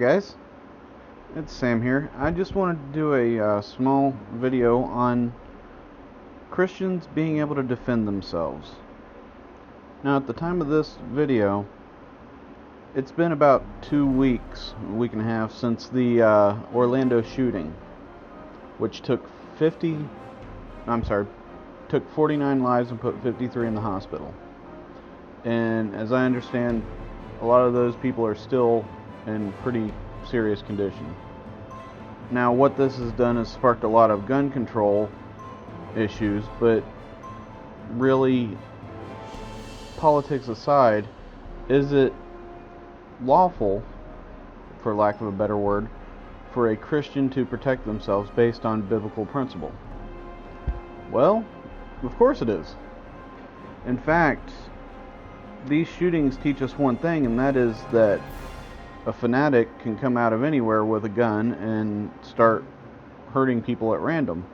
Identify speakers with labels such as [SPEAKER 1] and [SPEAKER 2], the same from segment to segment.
[SPEAKER 1] guys, it's Sam here. I just wanted to do a small video on Christians being able to defend themselves. Now, at the time of this video, it's been about 2 weeks, a week and a half, since the Orlando shooting, which took 49 lives and put 53 in the hospital. And as I understand, a lot of those people are still in pretty serious condition. Now, what this has done is sparked a lot of gun control issues, but really, politics aside, is it lawful, for lack of a better word, for a Christian to protect themselves based on biblical principle? Well, of course it is. In fact, these shootings teach us one thing, and that is that a fanatic can come out of anywhere with a gun and start hurting people at random,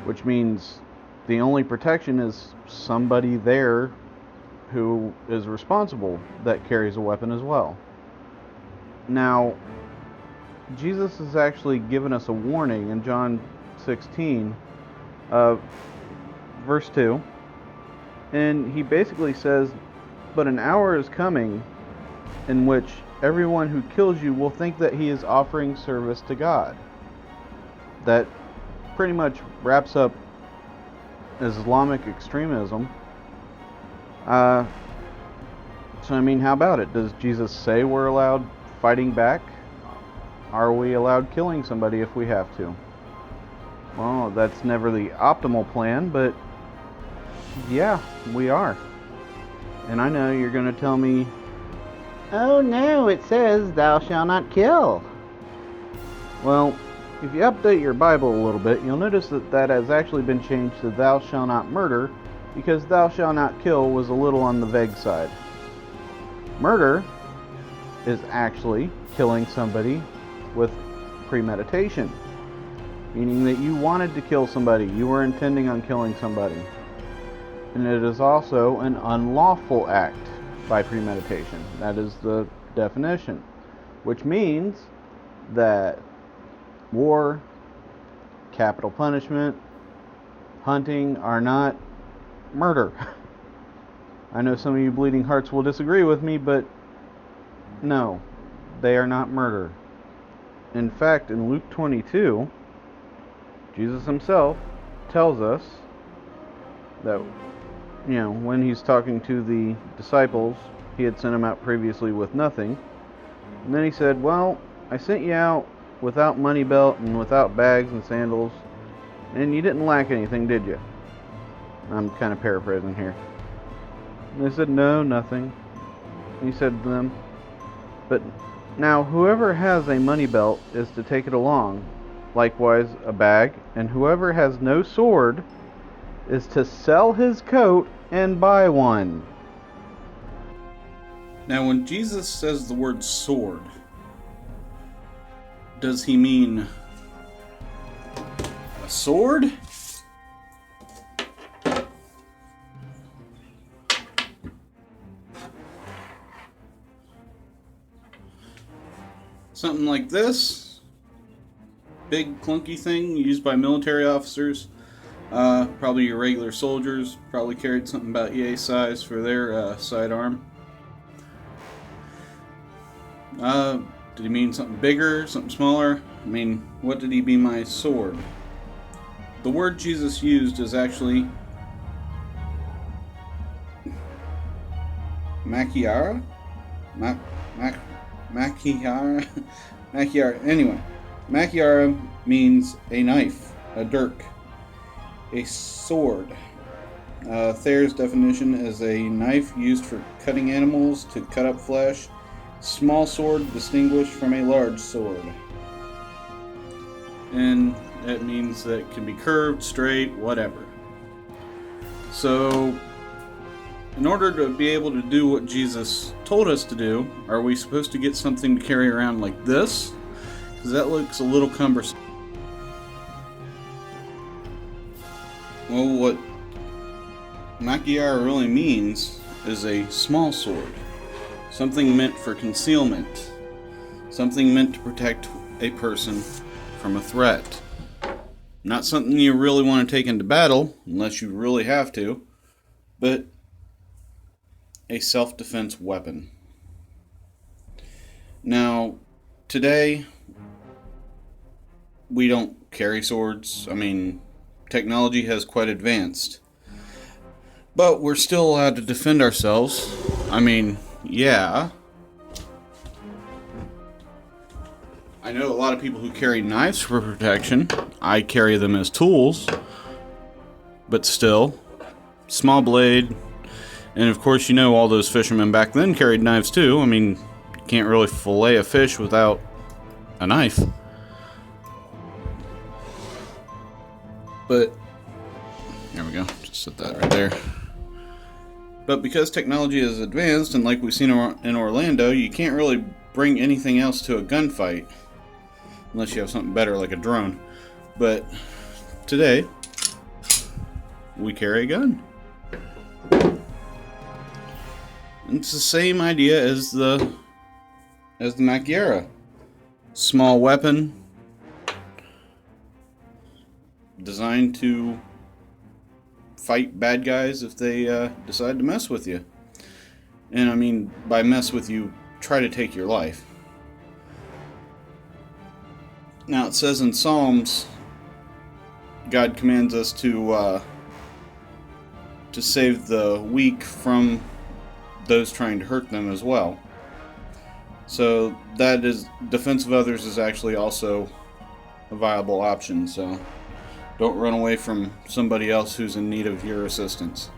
[SPEAKER 1] which means the only protection is somebody there who is responsible that carries a weapon as well. Now, Jesus has actually given us a warning in John 16, verse 2, and he basically says, "But an hour is coming in which everyone who kills you will think that he is offering service to God." That pretty much wraps up Islamic extremism. So I mean, how about it? Does Jesus say we're allowed fighting back? Are we allowed killing somebody if we have to? Well, that's never the optimal plan, but yeah, we are. And I know you're going to tell me, "Oh no, it says thou shalt not kill." Well, if you update your Bible a little bit, you'll notice that has actually been changed to "thou shalt not murder," because "thou shalt not kill" was a little on the vague side. Murder is actually killing somebody with premeditation, meaning that you wanted to kill somebody, you were intending on killing somebody. And it is also an unlawful act by premeditation. That is the definition, which means that war, capital punishment, hunting are not murder. I know some of you bleeding hearts will disagree with me, but no, they are not murder. In fact, in Luke 22, Jesus himself tells us that, when he's talking to the disciples, he had sent them out previously with nothing. And then he said, "Well, I sent you out without money belt and without bags and sandals, and you didn't lack anything, did you?" I'm kind of paraphrasing here. And they said, "No, nothing." And he said to them, "But now whoever has a money belt is to take it along, likewise a bag, and whoever has no sword is to sell his coat and buy one."
[SPEAKER 2] Now, when Jesus says the word sword, does he mean a sword? Something like this? Big clunky thing used by military officers. Probably your regular soldiers probably carried something about yay size for their sidearm. Did he mean something bigger, something smaller? I mean, what did he mean by sword? The word Jesus used is actually makiara? Makiara? Makiara. Anyway, makiara means a knife, a dirk, a sword. Thayer's definition is a knife used for cutting animals to cut up flesh. Small sword distinguished from a large sword. And that means that it can be curved, straight, whatever. So, in order to be able to do what Jesus told us to do, are we supposed to get something to carry around like this? Because that looks a little cumbersome. Well, what Makiara really means is a small sword. Something meant for concealment. Something meant to protect a person from a threat. Not something you really want to take into battle, unless you really have to, but a self-defense weapon. Now, today, we don't carry swords. I mean, technology has quite advanced. But we're still allowed to defend ourselves. I mean, yeah. I know a lot of people who carry knives for protection. I carry them as tools. But still, small blade. And of course, you know, all those fishermen back then carried knives too. I mean, you can't really fillet a fish without a knife. But, there we go. Just set that right there. But because technology is advanced, and like we've seen in Orlando, you can't really bring anything else to a gunfight. Unless you have something better like a drone. But today, we carry a gun. And it's the same idea as the Machaira. Small weapon designed to fight bad guys if they decide to mess with you. And I mean, by mess with you, try to take your life. Now it says in Psalms, God commands us to save the weak from those trying to hurt them as well. So that is, defense of others is actually also a viable option. So don't run away from somebody else who's in need of your assistance.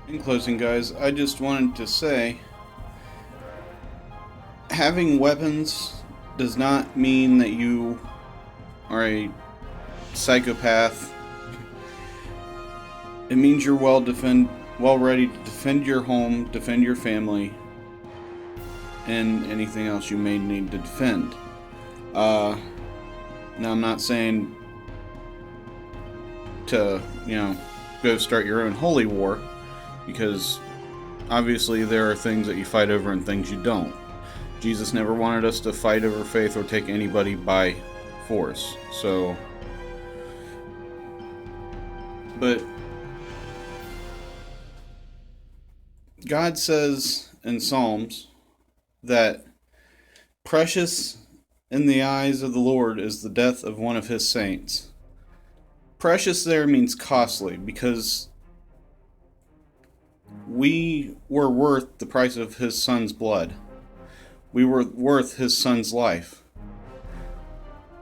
[SPEAKER 2] In closing, guys, I just wanted to say, having weapons does not mean that you are a psychopath. It means you're well ready to defend your home, defend your family, and anything else you may need to defend. Now, I'm not saying to, go start your own holy war, because obviously there are things that you fight over and things you don't. Jesus never wanted us to fight over faith or take anybody by force. So, but God says in Psalms that precious in the eyes of the Lord is the death of one of his saints. Precious there means costly, because we were worth the price of his son's blood. We were worth his son's life.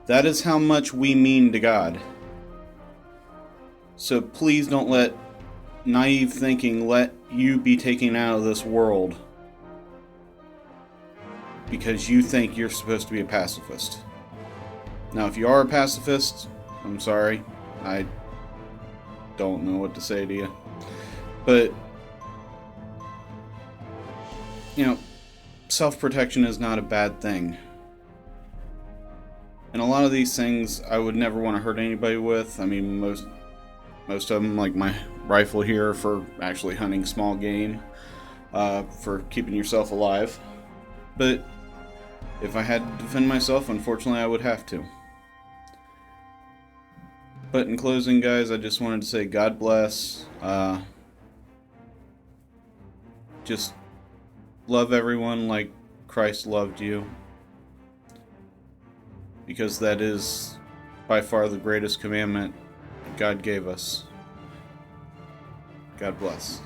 [SPEAKER 2] That is how much we mean to God. So please don't let naive thinking let you be taken out of this world because you think you're supposed to be a pacifist. Now, if you are a pacifist, I'm sorry. I don't know what to say to you. But, self-protection is not a bad thing. And a lot of these things I would never want to hurt anybody with. I mean, most of them, like my rifle here, for actually hunting small game, for keeping yourself alive. But if I had to defend myself, unfortunately I would have to. But in closing, guys, I just wanted to say God bless. Just love everyone like Christ loved you, because that is by far the greatest commandment God gave us. God bless.